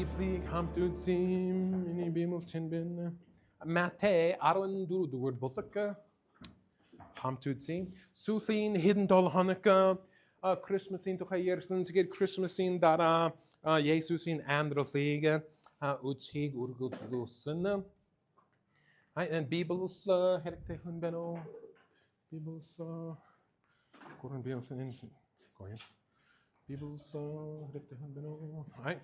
Biblik hamtutsim ini bimulchin bin Mate Arwen du the word Bolaka hamtutsim Suthin hidden dol Hanukkah Christmas in toch yearsen to get Christmas in dara Jesus in androthiga utsig urgulsen and Bibels herkte hun beno Bibels Koran Bibelsen in Koran Bibels herkte hun beno right.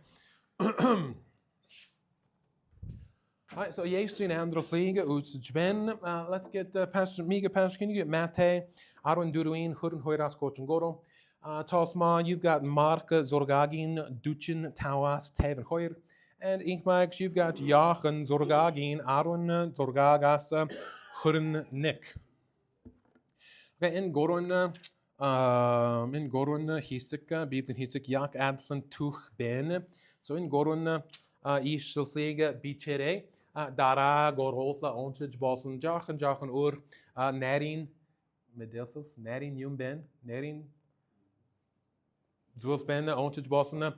Alright, so Jesus in androthiga utsjben. Let's get Pastor Miga. Pastor, can you get Mate, Arwen Duruin, Hurren Hoiras Coaching Goro? Tosma, you've got Mark Zorgagin, Duchin, Tawas, Taven Hoyer, and Inkmax, you've got Jochen Zorgagin, Arwen Zorgagas, Hurren Nick. Okay, in Goron Hisik, Beaton Hisik, Yak Adson Tuch Ben. So in Goron Ishilthega Bichere, Dara Gorholsa, Onchich Bossen, Jachen Ur, Narin Medelsus, Narin Yumben, Narin Zulfben, Onchich Bossen,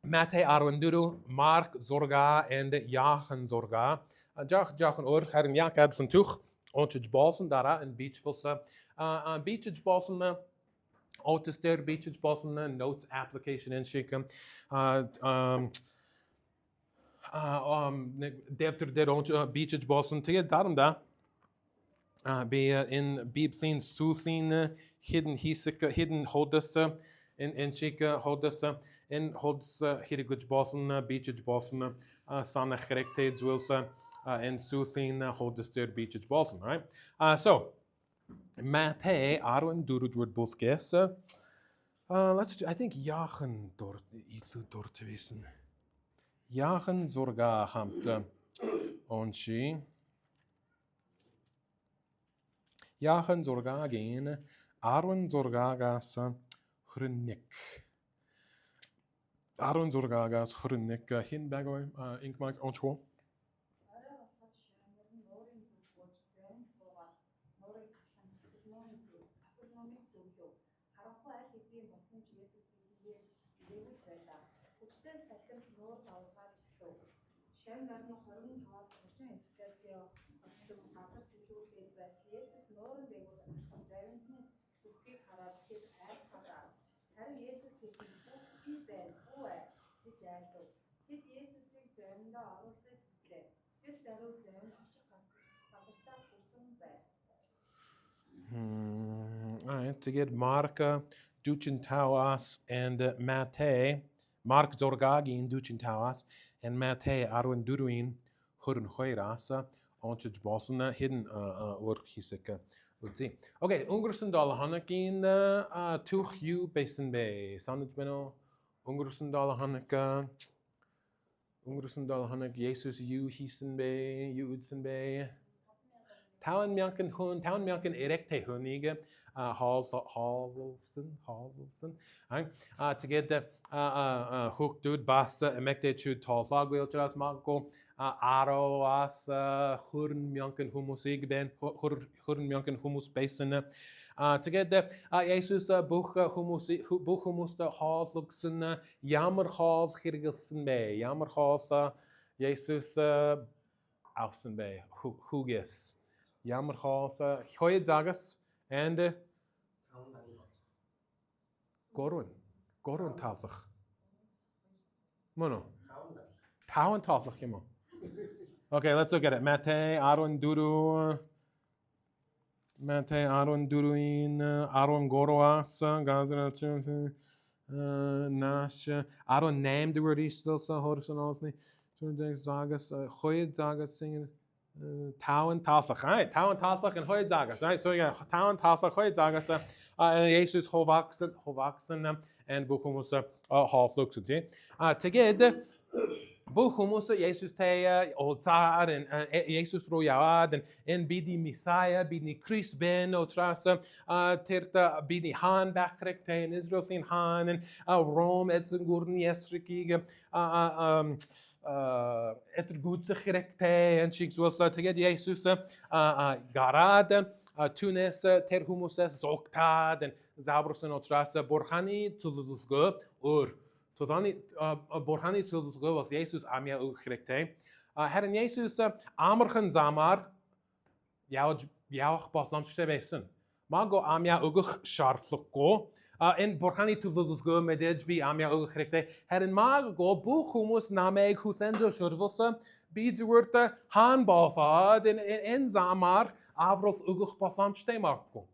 Mate Arwenduru, Mark Zorga, and Jachen Zorga, Jachen Ur, Herren Yak Adson Tuch, Onchich Bossen, Dara, and Beachfussa, Beachage Bossen. Otister Beaches Bossen notes application in Shikum. Devter der Beaches Bossen to get darum da. Be in Bibelin Suthin hidden Hisika hidden Hodus in Shika Hodus in Hods Hidiglich Bossen Beaches Bossen Sana Gerektades Wilsa in Suthin Hoduster Beaches Bossen, right? So Mate Arwen Durud both guess. Let's do, I think Jachen dort Itlu dort wissen. Jachen Zorga hamt onchi. Jachen Zorga gehen. Arwen Zorga gas Hrunnik. Arwen Zorga gas Hrunnik Hinbagoy Inkmark oncho. Alright, to get Marka, Duchin Tawas, and Mate, Mark Zorgagi in Duchin Tawas, and Mate Arwen Duruin, Hurren Hoirasa, Onchich Bossena, hidden work Hisika. Okay, Ungersendal Hanakin, Tuch you Basin Bay, Sandwich Ungersendal Hanaka, Ungersendal Hanak, Jesus, you Hisen Bay, you Udsen Bay. Town Myankan Hun, Town Myankan Erecte Hunige, Halsen, to get the hook dude bass, emecte chud tall flag wheel chas marco, Aroas, Hurn Myankan Humusig ben, Hurn Myankan Humus basin. To get the Jesus Buch Humus the Halls Luxen, Yammer Halls Hirgelsen Bay, Yammer Halls, Jesus Ausen Bay, Hugis. Jammer Halls, Hoyed Zagas, and Gorwin Taflach. Mono. Town Taflach, Kimo. Okay, let's look at it. Mate, Arwen Duru, Mate, Arwen Duruin, Arwen Goroas, Gazra, Nash, Arwen named the word Eastil, Horson Olsney, Zagas, Hoyed Zagas singing. Town Taflach, right? Town Taflach and Hoyed Zagas, right? So you got Town Taflach, Hoyed Zagas, and Jesus Hovaksen, and Buchumus Hallfluxen. To get the Buchumus, Jesus Taya, Olzar, and Jesus Royad, and Bidi Messiah, Bidi Chris Ben, Otrasa, Tirta, Bidi Han, Bachrekte, and Israel Sin Han, and Rome, Edson Gurni Esrikig, Ettergoedse gerekte en chiks was to get Jesus Garad Tunis Terhumuses Zoktad and Zabrosen Otrasa Borhani to the Ur So dan borgani zullen go was Jesus amia ugrekte. Herren Jesus amergen zamar jouw baslamste wezen. Maar go amia ugg shartlik go. In borgani zullen go met dit bi amia ugrekte. Herren mag go buchumus name kusenzo shurvose bi duurte handbalvaad in zamar avros ugg baslamste marko.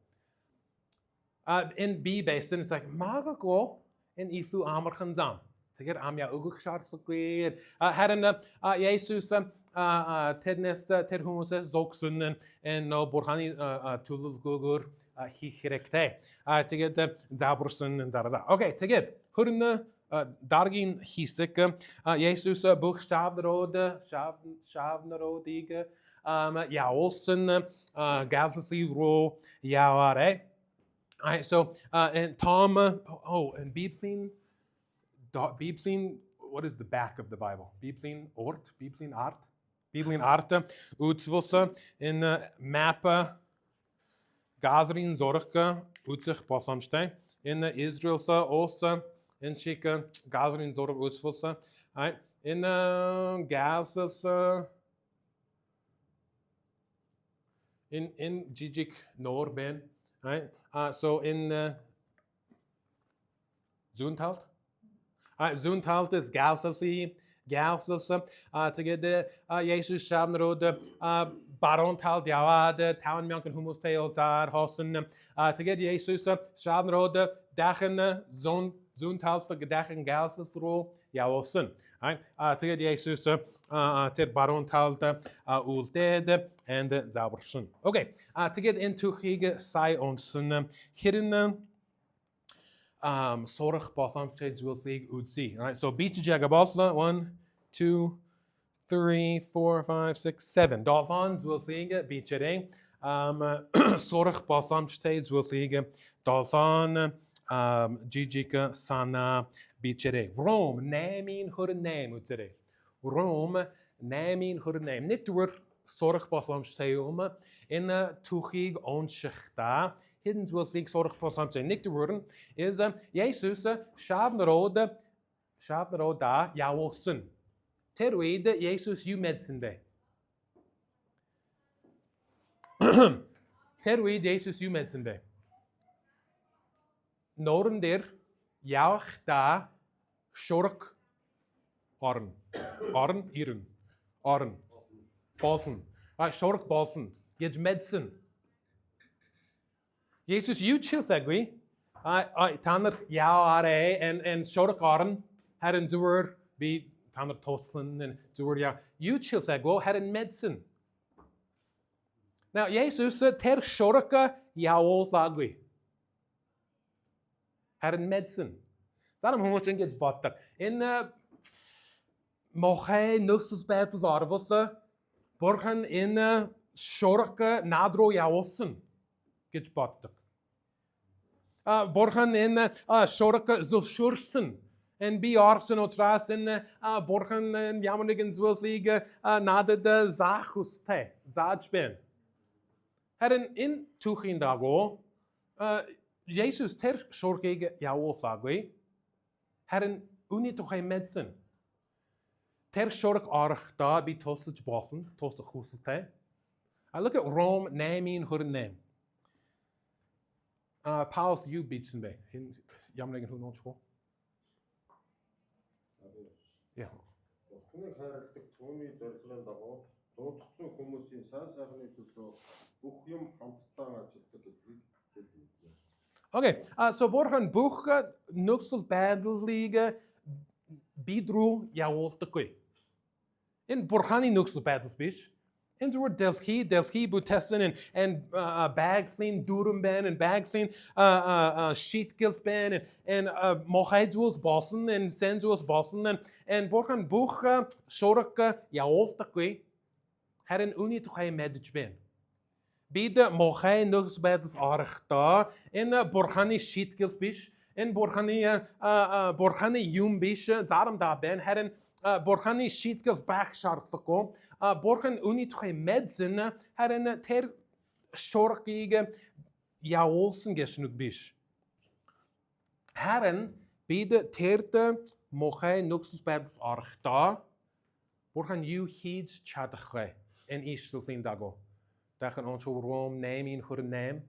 In B basin is like mag go in isu amergen zam. Teger amia ugg shartlik go. Herren Jesus tednes terhumuses zoksunnen en no borgani tulus gogur hirekte. Teget zabrsun en darada. Okay, teget. Hurne dargin hisik. Jesus buchstavenrode, shavnerodige. Jaosen Galilee ro jaware. So and Tom and Bibelin. What is the back of the Bible? Bibelin art. Bibelin arte, uitswossen in mappen, gazerin zorgen, uitzig passamstein, in Israëlse oosten, in chique, gazerin zorgen uitswossen, in gases, in Gijik Noorben, so in Zoontalt. Zoontalt is Galsasi. Tegede Jesus Shabnerode Barontal Diawade, Town Milk and Humus Tail Dar Hossen, Tegede Jesus Shabnerode, Dachen, Zoontalste Gedachen Galses Ro, Jawossen. Tegede Jesus Ted Barontalte Ultede and Zaberson. Okay, to get into Hige Sai Onsen, hidden. Zorg passamsteeds will see utsi. All right, so beach jagabosla 1, 2, 3, 4, 5, 6, 7. Dolphins will see beach ring. Zorg passamsteeds will see dolphin jijika sana beach ring. Rome namin her name utsere. Rome namin her name. Niet door zorg passamsteeds in toegig onschechta. Hidden will seek zorg for something. Nick de woorden is Jesus shavnerode da jawossen. Terweide Jesus you medicine day. Terweide Jesus you medicine day. Noren der jauch da shork arn iren bossen. Shork bossen. Get medicine. Jesus, you chill segwe. Tanner jaare en shorkaren had endured be tanner toslen and endured ja. You chill segwe had in medicine. Now Jesus ter shorka jaol sagwe. Had in medicine. Sarum homus in get butter. In moche nuxus battles arvosse borgen in shorka nadro jaossen. Get butter. Borgen in shorka zulshursen en biarsen otras in borgen en jammernigens wil zeggen nade de zachuste zaajben. Herren in toegin dago Jesus ter shorkege jao sagwe. Herren uni toch geen mensen. Ter shork arch da bi toslich bossen toste chuste. I look at Rome namin her name. Paul's you beats in bay. Jammernigen who knows who. Yeah. Okay, so borgen boeken nuxels battles liegen bidru jawols de kwe. In borgani nuxel battles bish. In the word delski butessen and bagslin durumben and bagslin sheetgilsben and mohaiduls bossen and sensuals bossen and borgen boek shorka jawols de kwe. Had an uni to hai medich ben. Bide mohai nugs battles archta in borgani sheetgilsbish. In borgani yumbish daarom daar ben had an borgani sheetgils back sharksako. Borgen uni toch medicine had een ter shorkige jaolsen gesnuk bish. Herren bide terte мохай нөхцөл байдал орохдоо бурхан юу хийж чадах вэ? Энэ Иесусийн дагуу. Дахин онцгой Ром 8:28.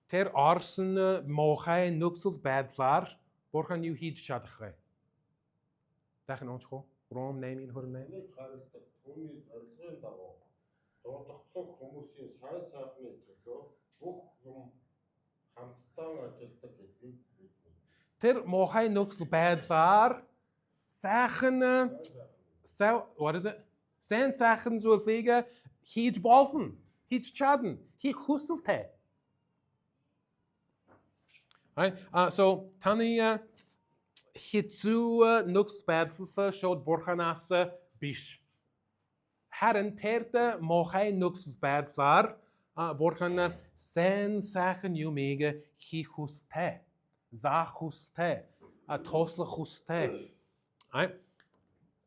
Тэр орсон мохай нөхцөл байдлаар бурхан юу хийж чадах вэ? Дахин онцгой Ром 8:28. Нэг харилдаг түүний зорилгын дагуу дуудагдсан хүмүүсийн сайн сайхны төлөө бүх юм хамтдаа ажилладаг гэдгийг мэднэ. Тэр мохай нөхцөл байдлаар сайхан what is it? Сайн сайхан зүйлийг хийж болно. Хийж чадна. Хийх хүсэлтэй. So таны хэцүү нөхцөл байдлаас шууд бурханаас биш. Харин тэрд мохай нөхцөл байдлаар бурхан сайн сайхан юмыг хийх хүсэлтэй. Заах хүсэлтэй. Туслах хүсэлтэй.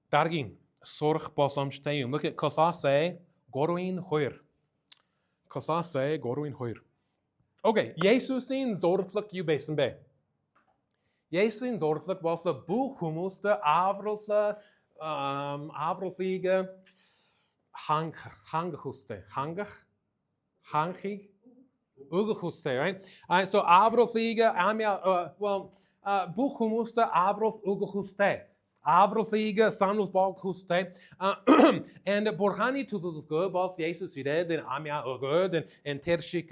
Даргийн сурах боломжтой юм. Look at Colossae 3:2. Colossae 3:2. Okay, Есүсийн зорилго юу байсан бэ? Есүсийн зорилго бол бүх хүмүүст авралыг хангах хүстэй. Хангахыг өгөх хүстэй, right? So авралыг бүх хүмүүст аврал өгөх хүстэй. Авралыг санал болгох хүстэй. And бурханы төлөвлөгөө бол Есүс ирээд амиа өгөөд and тэр шиг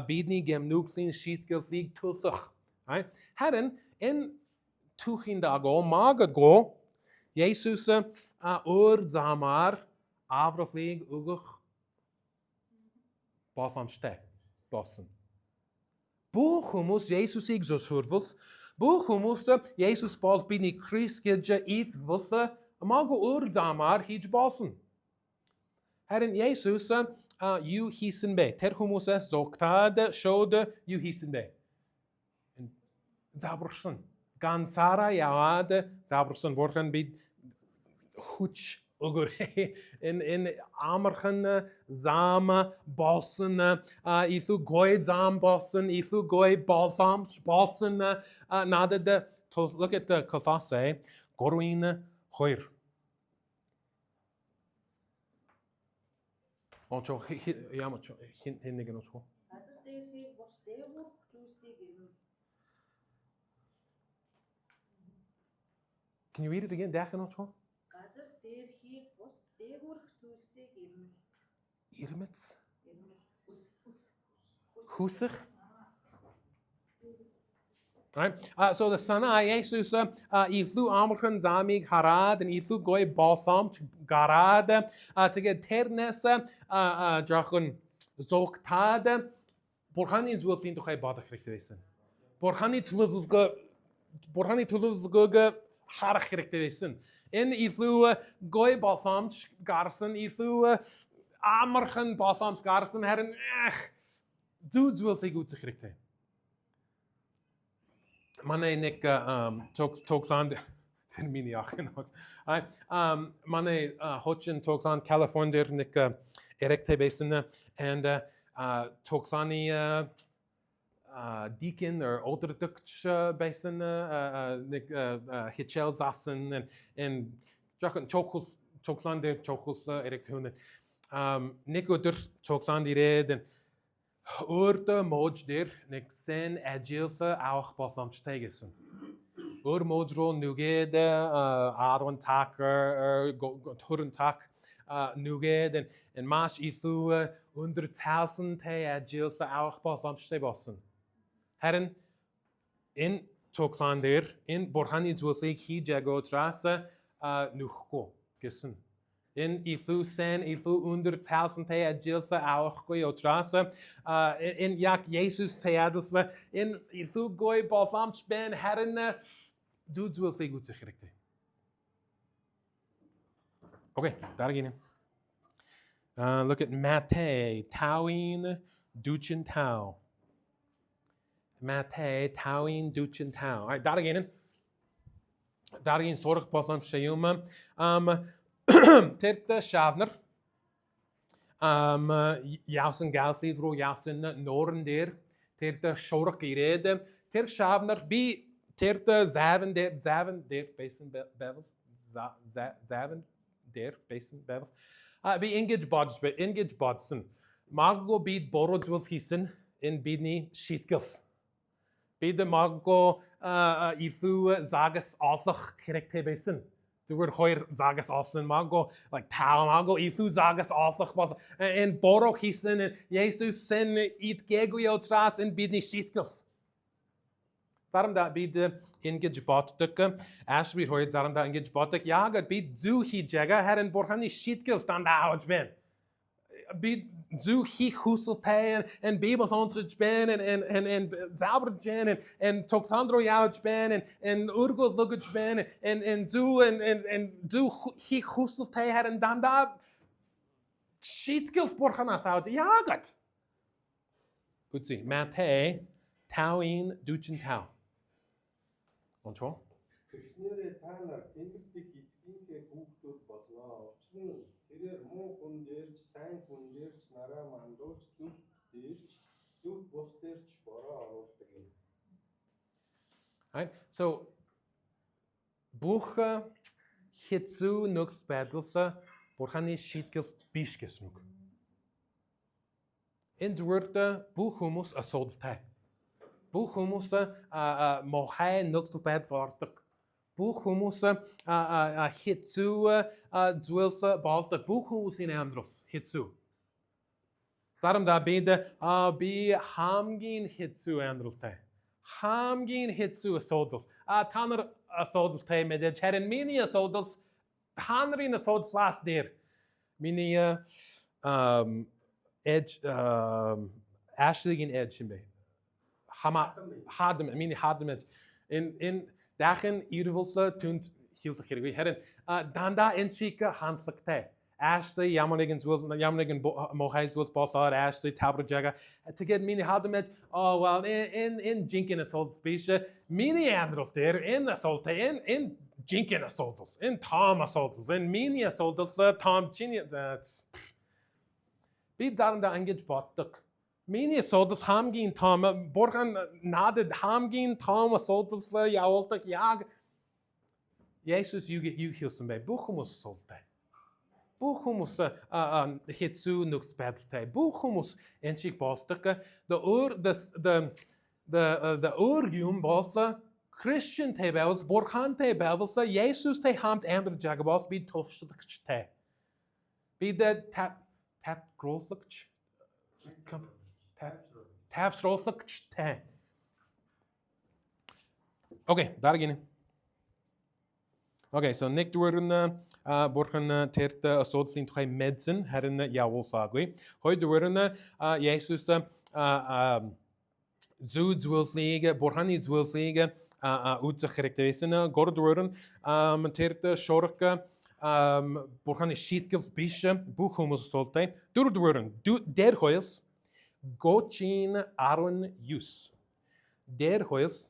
бидний гэмнүглийн шийдгэлийг төлөх. Харин энэ түүхийн дагуу магадгүй Есүс өөр замаар авралыг өгөх боломжтой болсон. Бүх хүмүүс Есүсийг зөвшөөрвөл бүх хүмүүс Есүс бол бидний Христ гэж итгэл магадгүй өөр замаар хийж болсон. Харин Есүс юу хийсэн бэ? Тэр хүмүүсээс зогтаад шууд юу хийсэн бэ? Забарсан. Ганцаараа яваад забарсан. Бурхан бид хүч өгөөрэй. Энэ амархан зам болсон. Илүү гоё зам болсон. Илүү гоё боломж болсон. Надад look at the Colossae 3:2. Онцоо ямар хин нэг нь онцоо. Газар дээрхийг бос дээгүүр зүйлсийг ирүүлж. Can you read it again? Дахин онцоо. Газар дээрхийг бос дээгүүр зүйлсийг ирүүлж. Ирмэц. Ирмэлц. Хүсэх. Right? So the sana Есүс илүү амархан замыг хараад илүү гоё боломж гараад тэгээд тэрнээс жоохон зогтаад бурханы зүйлсийн тухай бодох хэрэгтэй байсан. Бурханы төлөвлөгөөг харах хэрэгтэй байсан. Энэ илүү гоё боломж гарсан, илүү амархан боломж гарсан харин зүйлсийг үзэх хэрэгтэй. Манай нэг Tucson термины ах гэнэ. Манай хочин Tucson California нэг эрэгтэй байсан and Tucsony deacon or удирдагч байсан нэг хичээл заасан and жоохон Tucson дээр чухал эрэгтэй хүн нэг өдөр Tucson ирээд өөртөө мууж дээр нэг сэн ажил авах боломжтой гэсэн. Өөр мууж руу нүгээд 10 такер төрөн так нүгээд and маш илүү өндөр цалинтай ажил авах боломжтой болсон. Харин энэ Tucson дээр энэ бурханы зүйлсийг хийж байгаа учраас нүхгүй гэсэн. Энэ илүү сэн илүү өндөр цалинтай ажил авахгүй учраас энэ яг Есүс таядсан энэ илүү гоё боломж бэн харин зүйлсийг үзэх хэрэгтэй. Okay, дараагийн. Look at Matthew Tawin Duchin Tau. Matthew Tawin Duchin Tau. Alright, дараагийн сурах боломжтой юм. Тэр шавнар яасан галсид руу яасан норн дээр тэр шуурх ирээд тэр шавнар би Terte zaven der basin bevels. Zaven der basin bevels. Be engage bodsen. Mago bid borodwils hissen in bidni sheetkels. Bide mago ifu zagas alach correcte basin. The word hoir zagas alsen mago like tau mago ifu zagas alach was en boro hissen en Jesus sen it geguio tras in bidni sheetkels. Daarom dat bid engage bodtuk. As we hoor daarom dat engage bodtuk. Ja, dat bid zu hi jaga her en borhani sheetkels dan da ouch ben. Bid zu hi husel pay en bibels onsuch ben en zauber gen en toxandro jouch ben en urgos luggage ben en zu hi husel pay her en dan da sheetkels borhanas ouch. Ja, dat. Goed zie. Matthäus tauin duchen tau. Онцоо. Тэгснээрээ та нар Тэнгэртийг эцгийнхээ хүүхдүүд болно. Учир нь тэрээр муу хүн дээрч, сайн хүн дээрч нараа мандууч, зүв дээрч, зүв бус дээрч бороо оруулдаг юм. Right? So бүх хэцүү нөхц байдлаа бурханы шийтгэл биш гэсэн үг. Энэ дүрд бүх хүмүүс асуудалтай. Бүх хүмүүс мохай нөхцөл байдал ордог. Бүх хүмүүс хэцүү зүйлс болдог. Бүх хүмүүсийн амьдрал хэцүү. Заримдаа би хамгийн хэцүү амьдралтай. Хамгийн хэцүү асуудал. Та нар асуудалтай мэдээж харин миний асуудал та нарын асуудлаас дээр миний edge Ashley-гийн edge юм бэ. Hadam in dagen irwelse tunt heel zich hier. Heren danda enchika handlukte. Ashley jammernigens mogijs wil pasar Ashley tabrajaga to get mini hadam oh well in jinkin assault species mini andros there in assault in jinkin assaults in Tom assaults in mini assaults Tom chini that's be daarom da engage bottuk. Mini assaults hamgin Tom borgan naded hamgin Tom assaults jaoltak jag. Jesus you heal some by buchumus assaults. Buchumus hitsu nux badte. Buchumus enchik bostak the urgum bossa Christian tables borgan tables Jesus te hamt ander jagabos be tofstakte. Be the tap groslik Tafsrosakte. Okay, daar beginnen. Okay, so Nick doorn borgen tert assoldslin twee medicine heren jawolsagui. Hoi doorn Jesus zo zwilslige borgani zwilslige uitse karakteristieken gordoorn tert shorke borgani sheetkels bische buchhumus solte doorn der hoils Gochin Aaron Yus. Der hoils.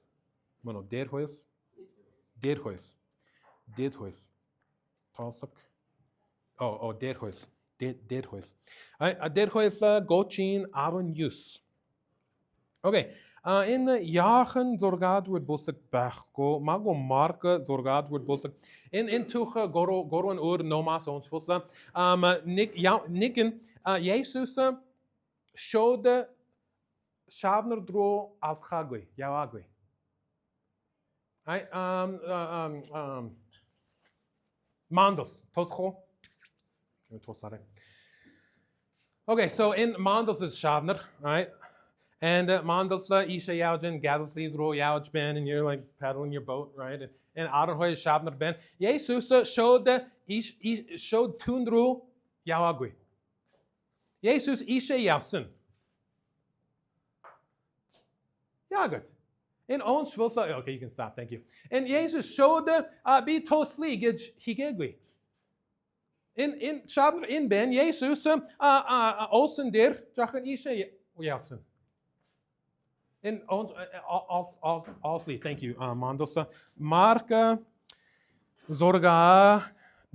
Talsak. Oh, der hoils. Der hoils. Der hoils Gochin Aaron Yus. Okay. In jagen zorgad wordt bostek bachko. Mago marke zorgad wordt bostek. In tuche goro en oor nomas ons fossa. Nikken Jesus showde Shavner dro als Chagui, Yawagui. Mandos, Toscho. Okay, so in Mandos is Shavner, right? And Mandos Isha Yaujin, Gadley dro Yauj Ben, and you're like paddling your boat, right? And Aronhoy is Shavner Ben. Jesus showed Tundru Yawagui. Jesus Isha Yasin. Ja, good. In ons wil say, okay, you can stop, thank you. And Jesus showed be tosli higegui. In Shabner in Ben, Jesus olsen der jachen Isha Yasin. In ons alsli, thank you, Mandosa. Marka Zorga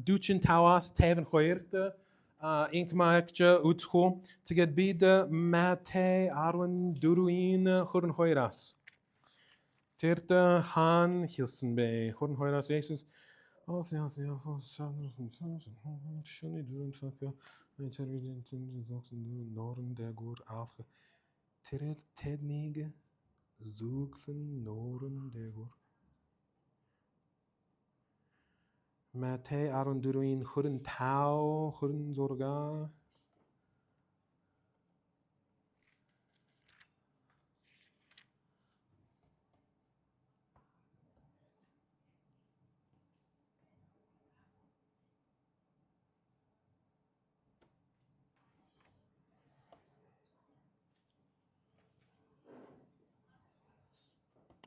Duchen Tawas Teven Hoerte. Inkmaakje uitgo te get bide Matthäus Arwen Duruin Horen Hoiras. Тэрд хаан хэлсэн бэ. Хурн хоёроос Есүс шүний дүн сахиа цэргийн зогсон норн дэгүр алх тэрэг тэднийг зүглэн норн дэгүр Матэй 14-ийн 25 26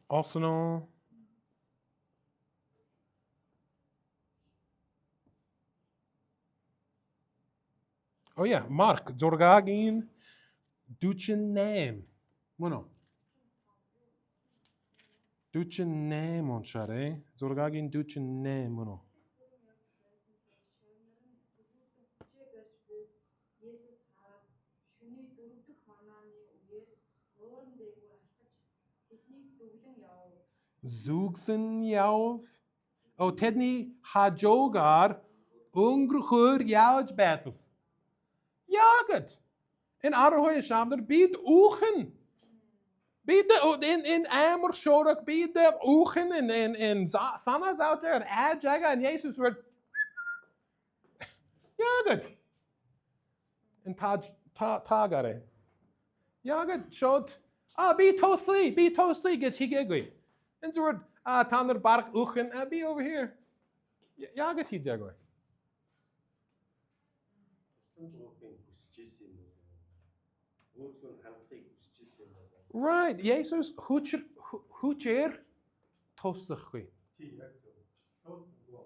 Осно Oh yeah, Mark 6-гийн 48. Мөн үү? 48 уншаарай. 6-гийн 48 мөн үү? Есүс хараад шөнийн 4 дахь манааны үеэр нууран дээгүүр алхаж тэднийг зөвлөн явв. Зүглэн яв. Тэдний хажуугаар өнгөрөхөөр явж байтал. Яагаад? Энэ 12 шамдар бид үхэн. Бид энэ амар шорог бид үхэн энэ санаа зовж байгаа Есүс word. Яагаад? Энэ таагарэ. Яагаад шот би тослий гэж хийгээгүй. Энэ зүгээр та нар баг үхэн be over here. Яагаад хийгээгүй? Right, Jesus хүчээр тослохгүй. Тийм яг зөв. Шууд нөгөө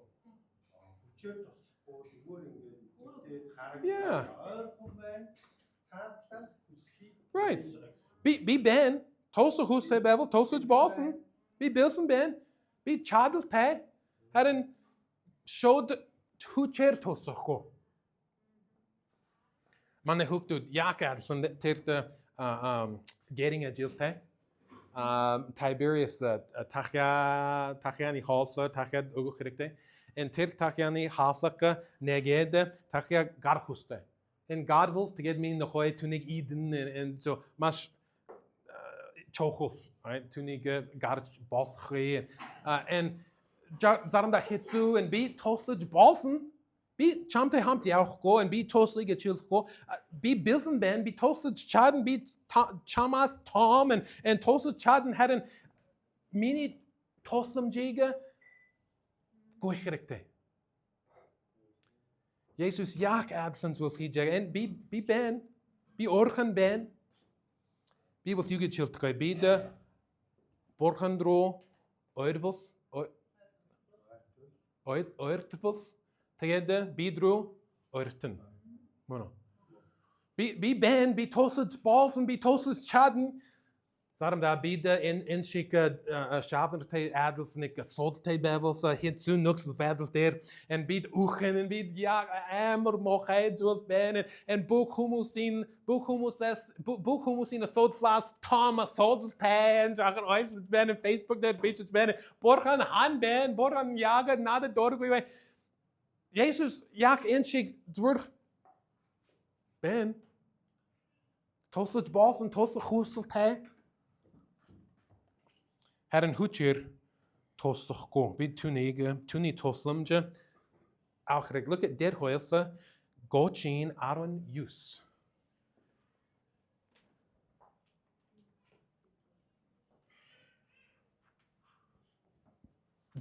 хүчээр тослохгүй зүгээр ингээд харагдаж ойрхон байна. Цаатлаас хүсхийг Right. Би бэн тослох хүсээ байвал тослож болсон. Би билсэн бэн. Би чадaltaй. Харин шууд хүчээр тослохгүй. Манай хүүхдүүд яг адилхан тэрд getting a жилтэй. Tiberius тахяны хаалса тахяд өгөх хэрэгтэй. Энэ тэр тахяны хаалсаг нэгэд тахя гар хүстэй. Энэ гарвал тэгээд минь нөхөй түнийг идэн and so маш чохос, right? Түнийг гарч болохгүй. And зарамдаа хэцүү and би тослож болсон. Би чамтай хамт явахгүй and би тослыг ачилахгүй. Би билсэн бэн би тослож чадан би чамаас том and тослож чадан харин миний тосламжийг гүйх хэрэгтэй. Есүс яг адилхан зүйл хийж байгаа. And би бэн би орхон бэн би бол юуг чилдэхгүй. Бид бурхан руу ойрвол тэгээд бид рүү ойртон. Мөн үү? Би бэн би тослож болсон би тослож чадан зарамдаа бид энэ шиг шавнартай адилсныг судалтай байвал хэцүү нөхцөл байдал дээр and бид үхэн бид яг амар мохай зүйлс байна and бүх хүмүүсийн судлаас том судалтай and жагаар ойлж байна Facebook дээр бичиж байна бурхан хан байна бурхан яг надад дөргүй байна. Есүс яг энэ шиг зүгээр бэн тослож болсон тослох хүсэлтэй харин хүчээр тослохгүй бид түүний тосламж авахрыг look at дээр хоёлаа гочин 19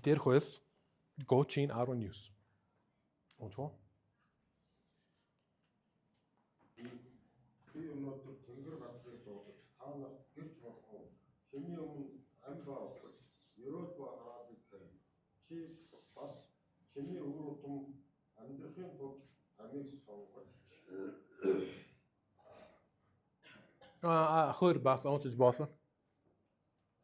дээр хоёл гочин 19 Онцгой. Би өнөөдөр Тэнгэр газрыг дуудаж та нарт гэрч болох чиний өмнө ам баа ерөөд ба хараад идэв. Чи бас чиний өвөр тум амьдрахын тулд амийг сонгож. Хөр бас онцож болсон.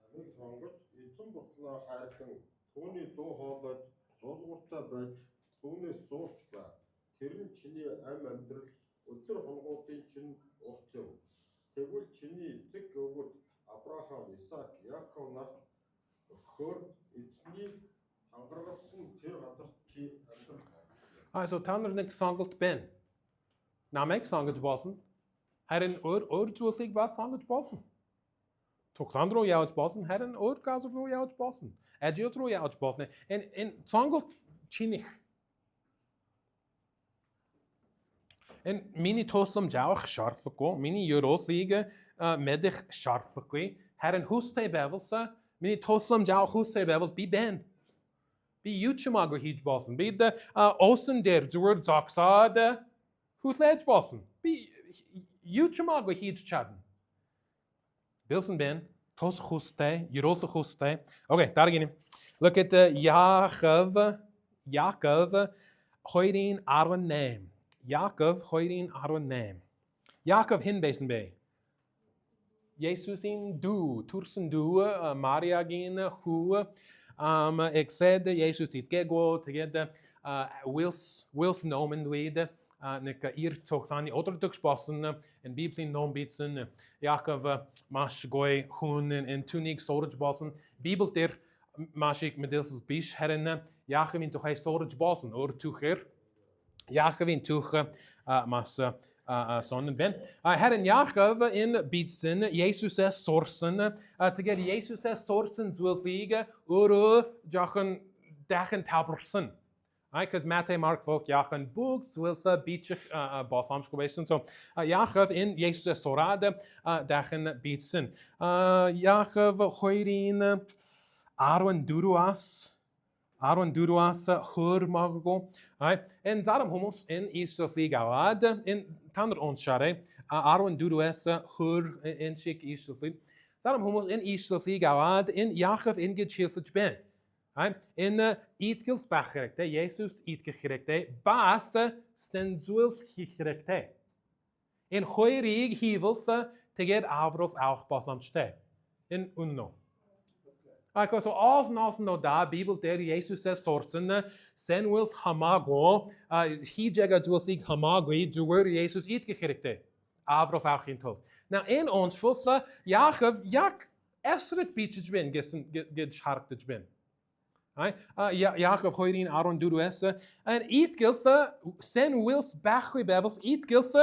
Амийг сонгож эзэн бутлаа хайрлан түүний дуу хоолойд дуулууртай байж түүнээс зуурч ба тэр нь чиний ам амьдрал өдөр хонгуудын чинь урт юм. Тэгвэл чиний эцэг өвгөд Авраам, Исаак, Яаков нарт өгөхөөр эзний хангаргасан тэр газарт чи амьдрах. So та нар нэг сонголт байна. Намайг сонгож болсон. Харин өөр зүйлсийг бас сонгож болсон. Тухайн руу явж болсон. Харин өөр газар руу явж болсон. Ажил руу явж болсон. Энэ сонголт чиний. Энэ миний тусламж авах шаардлагагүй. Миний ерөөсийг мэдэх шаардлагагүй. Харин хүстэй байвал миний тусламж авах хүстэй байвал би байна. Би юу ч юмаагүй хийж болсон. Би осон дээр зүгээр зогсоод хүлээж болсон. Би юу ч юмаагүй хийж чадна. Билсэн байна. Тус хүстэй, ерөөсөө хүстэй. Okay, дараагийн. Look at Jacob 2:18. Jacob 2:18. Jacob hin байсан бэ. Есүсийн дүү, төрсөн дүү, Мариагийн хүү. Ek said Jesus itgego тэгээд Wills nomen with нэг ирцогсаны өдөртөгч болсон энэ Библийн ном бичсэн Яаков маш гоё хүн энэ түүнийг сурж болсон Библиэл дээр маш их мэдээлэл биш харин Яаковын тухай сурж болсон өөр түүхээр Яаковын түүх маш сонин байна. Харин Яаков энэ бичсэн Есүсээс сурсан тэгээд Есүсээс сурсан зүйлсийг өөрөө жоохон дахин тайлбарсан. Because Matthew, Mark, Luke, Jochen books will beach balsamsko байсан. So Jacob in Есүсээс сураад дахин бичсэн. Jacob 2:14-аас хөр магадгүй. Энэ зарим хүмүүс энэ Иесусыг аваад энэ танар уншаарай. 14-аас хөр энэ шиг Иесусыг. Зарим хүмүүс энэ Иесусыг аваад энэ Jacob ингэж хэлж байна. Энэ итгэл байх хэрэгтэй. Есүс итгэх хэрэгтэй. Бас сэнзүүлс хийх хэрэгтэй. Энэ хоёрыг хийвэл тэгээд аврал авах боломжтой. Энэ үнэн. So often да Библиэл дээр Есүсээс сурсан сэнзүүлс хамаагүй хийжэга зүйлсийг хамаагүй зүгээр Есүс итгэх хэрэгтэй. Аврал авахын тулд. Now энэ онцлол Яаков яг эсрэг бичиж байна гэж харагдаж байна. Jacob 2:14-аас and itkels sen wills байхгүй байвал itkels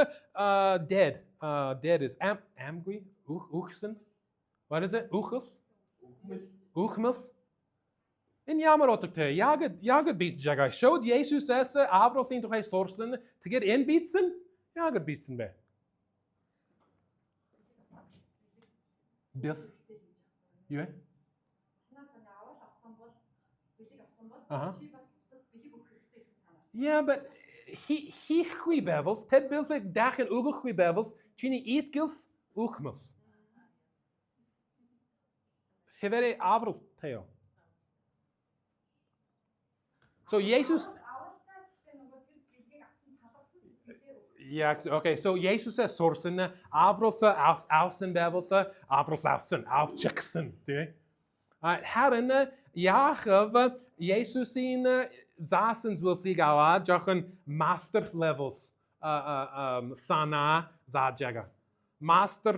dead is amgui uchsen. What is it? Uchmels. In ямар утгатай яг бит жагаа showed Есүсээс Авраамын тухай сурсан тэгээд энэ битсэн яг битсэн бэ. Бис. Юу вэ? Yeah, but хийхгүй байвал тэд билсэг дахин өгөхгүй байвал чиний итгэл өгмөс. Хэвээрээ аврал таяа. So Jesus Yeah, okay. So Есүсээс сурсан аврал авсан байвал аврал авчихсан, тий? Харин Jacob Есүсийн заасан зүйлсийг аваад жоохон master levels санаа заажага. Master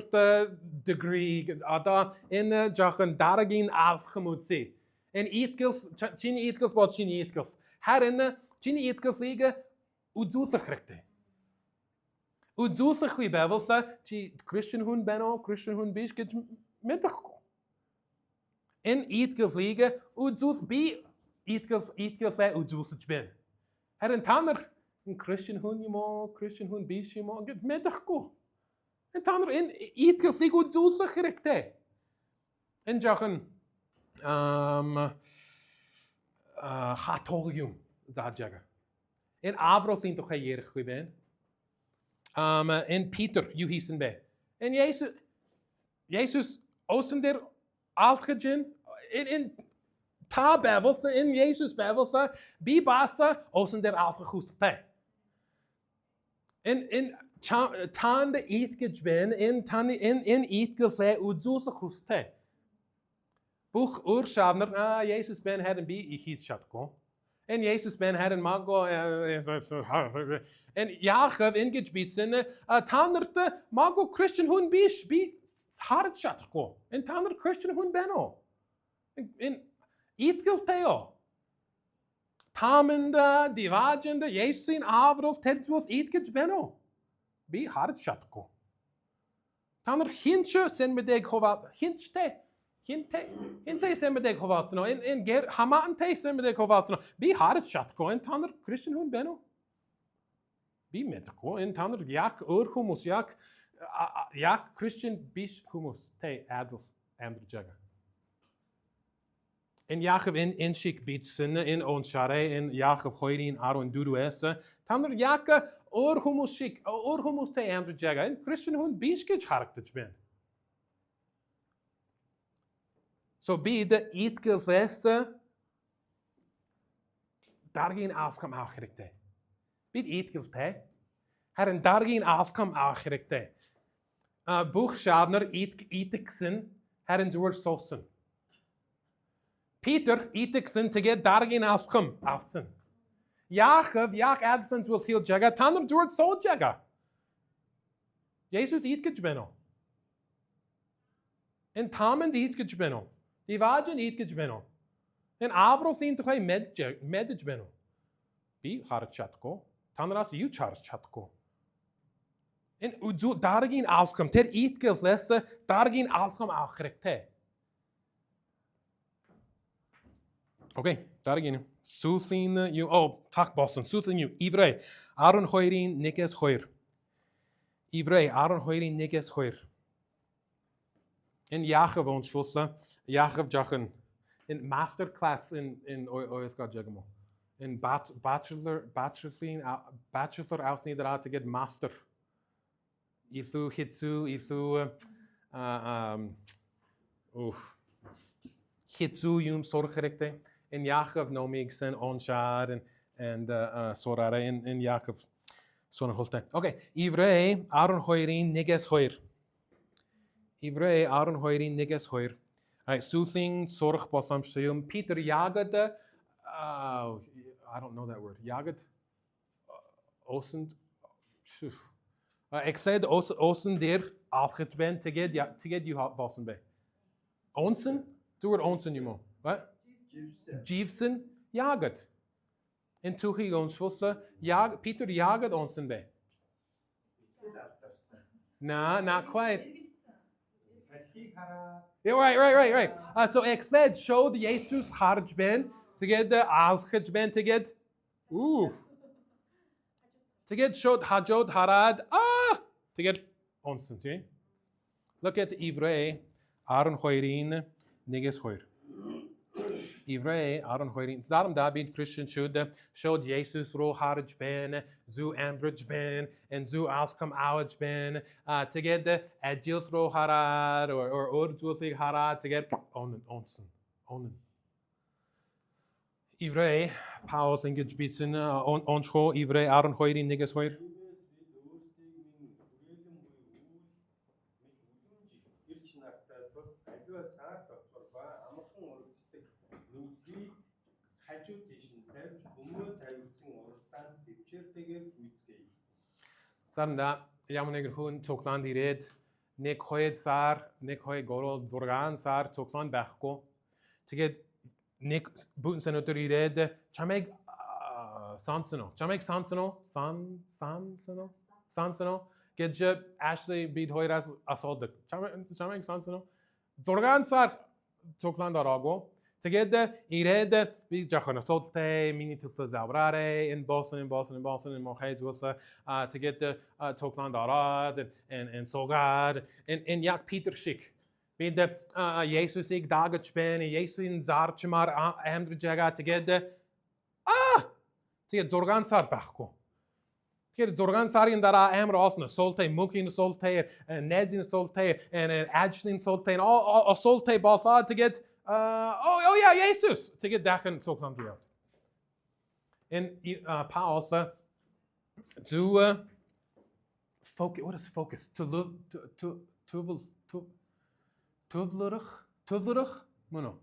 degree одоо энэ жоохон дараагийн авах юм үзье. Энэ итгэл чиний итгэл бол чиний итгэл. Харин чиний итгэлийг үзүүлэх хэрэгтэй. Үзүүлэхгүй байвал чи Christian хүн байна уу, Christian хүн биш гэж мэдэхгүй. Энэ итгэлийг үзүүл би итгэлээ үзүүлж байна. Харин та нар Christian хүн юм уу, Christian хүн биш юм уу гэж мэдэхгүй. Энэ та нар энэ итгэлийг үзүүлэх хэрэгтэй. Энэ жоохон хатог юм заажага. Энэ Авраамын тухай ярихгүй байна. Энэ Петр юу хийсэн бэ? Энэ Есүс осон дээр алхажин in та байвалса in Есүс байвалса би баса осон дээр алхах хүстэй. In танд итгэж байна in итгэлээ үзүүлэх хүстэй. Бүх өөр шавнар Есүс бэн харин би хийж чадахгүй. En Jezus ben herren mago en Jacob engage bitsen tanerte mago Christian hun bish bi hard chatko en taner Christian hun beno In eatgilteo. Tamenda, divagenda, Jesusin avros, tedros eatgits beno. Be hard shatko. Tanner hinche sen med deg hovat. Hinchte. Hinte sen med deg hovat. No, in ger hamante sen med deg hovat. No, be hard shatko. In tanner Christian hun beno. Be medko. In tanner jak humus jak Christian bish humus te adels andr jaga. In Jacob in shik bitsen in onshare in Jacob hoirin aron duduese. Tanner jaka humus shik humus te andr jaga. In Christian hun bishkich harktich ben. So be the eatgevesse dargin afkam achrekte. Be eatgevte. Her en dargin afkam achrekte. Buchschabner eatiksen her en door sossen. Peter eatiksen te get dargin afkam afsen. Jacob jak adsens will heal jaga tanner door so jaga. Jesus eatkich beno. En tamen eatkich beno. Die wagen eatkich beno. En avros in toch medj beno. Be hard chatko. Tanras you charge chatko. En udu dargin afkam ter eatgels lesse dargin afkam achrekte. Okay, dargin. Suthin you tak bossen. Suthin you Ivrei. Aaron hoirin nikes hoir. Ivrei Aaron hoirin nikes hoir. In Jacob ons fusse. Jacob jachen. In masterclass in oiska jagamo. In bachelor ausniederat to get master. Ithu hitsu hitsu yum sorgerekte. In Jacob no mixen onshar and sorare in Jacob son holte. Okay, Ivrei Aaron hoirin niges hoir. Ivrei Aaron hoirin niges hoir. Soothing sorg bosam shum Peter jagade I don't know that word. Jagad osend ik zei osend der alget ben to get you bossen be. Onsen? Do it onsen you mo. What? Jeevsen jagad. In tuchi ons fusse Peter jagad onsen be. Nah, not quite. Yeah, right. So ik said show the Jesus harj ben to get the alchaj ben to get showed hajod harad to get onsen. Okay? Look at Ivrei Aaron hoirin niges hoir. Ivrei Aaron hoirin. Zaram da been Christian showed Jesus ro harj ben zu ambraj ben and zu alcham awaj ben to get the adjils ro harad or urjulfig harad to get onsen. Ivrei Paul's engage bitsen oncho Ivrei Aaron hoirin niges hoir. Sarnda yamuneger hun toklan dired nek hoyed goro zorgan sar toklan bachko to get Nick Booten Senator red Chameg Sansano. Sansano. Get je Ashley beat Hoyras assault the Chameg Sansano. Zorgan sar Tokland Arago. To get the Ired we Jachan assaulte, mini to Zabrare in Boston and Moheds was to get the Tokland Arad and Sogad and Yak Peter Schick. Be the Jesus ik dagach ben, Jesus in Zarchmar Amdr Jaga to get the Zorgan Sar Bachko. Get Zorgan Sar in Dara Amr Osna, Solte, Mukin Solte, and Neds in Solte, and Ajlin Solte, and all Solte Bossad to get Jesus to get Dakan Toklam out. And Paul to focus. What is focus? To look to Tuvlurich? No.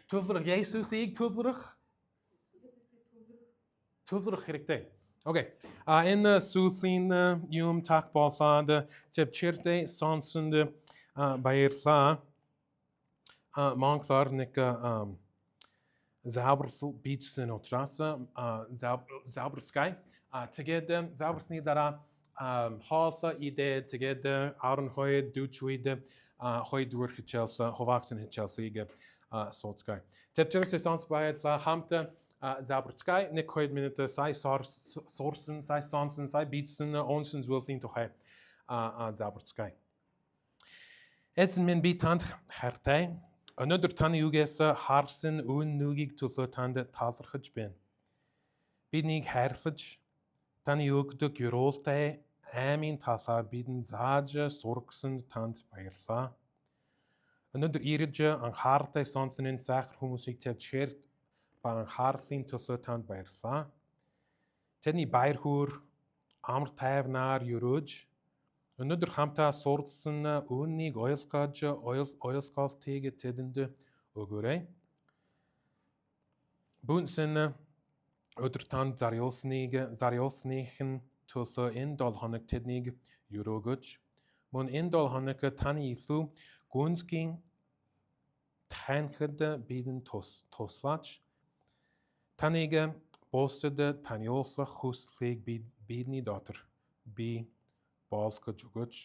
Tuvlurich Jesus ig Tuvlurich? Tuvlurich gerikte. Okay. In the Suthin Yum Takbalfa, the Tepchirte Sansende Bayerfa монголоор нэг заабарсал бичсэн учраас заабарскай тэгээд заабарсны дараа хоолоо идэ тэгээд 12 40 хоёрдугаар хичээлс хуваагдсан хичээлсийг сууцгай. Тэвчээрс сонс баярлаа хамт заабарскай нэг 2 минут сая суурсан сая сонсон сая бичсэн онсон зүйлсийн тухай заабарскай. Эцэн минь би танд хайртай. Өнөөдөр таны югээс харсан үн нүгийг төлөө танд талархаж байна. Биднийг хайрлаж таны өгдөг юруултай аймын талаар бидэн зааж сургасан танд баярлалаа. Өнөөдөр ирж анхааралтай сонсон захир хүмүүсийг тавьчихээр ба анхаарлын төлөө танд баярлалаа. Тэдний баяр хөөр амар тайвнаар өрөөж өнөөдөр хамтаа суралцсан үүнийг ойлголтыг тэдэнд өгөөрэй. Бүнсэн өдөр танд зариулсныхын төлөө энэ 7 хоног тэднийг өрөөгөж мөн энэ 7 хоног таны илүү гүнзгий танихад бидэн туслаач. Таныг бусдад таниулах хүслийг бидний дотор би болгож өгөөч.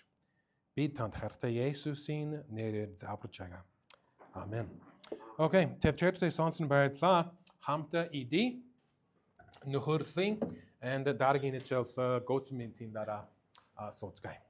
Би танд хайртай Есүсийн нэрээр заабарч байгаа. Амен. Окей, тэвчээрсээ сонсон баярлалаа. Хамтаа иди нөхөрлөлийн and дараагийн хичээлс гоцментийн дараа сууцгаая.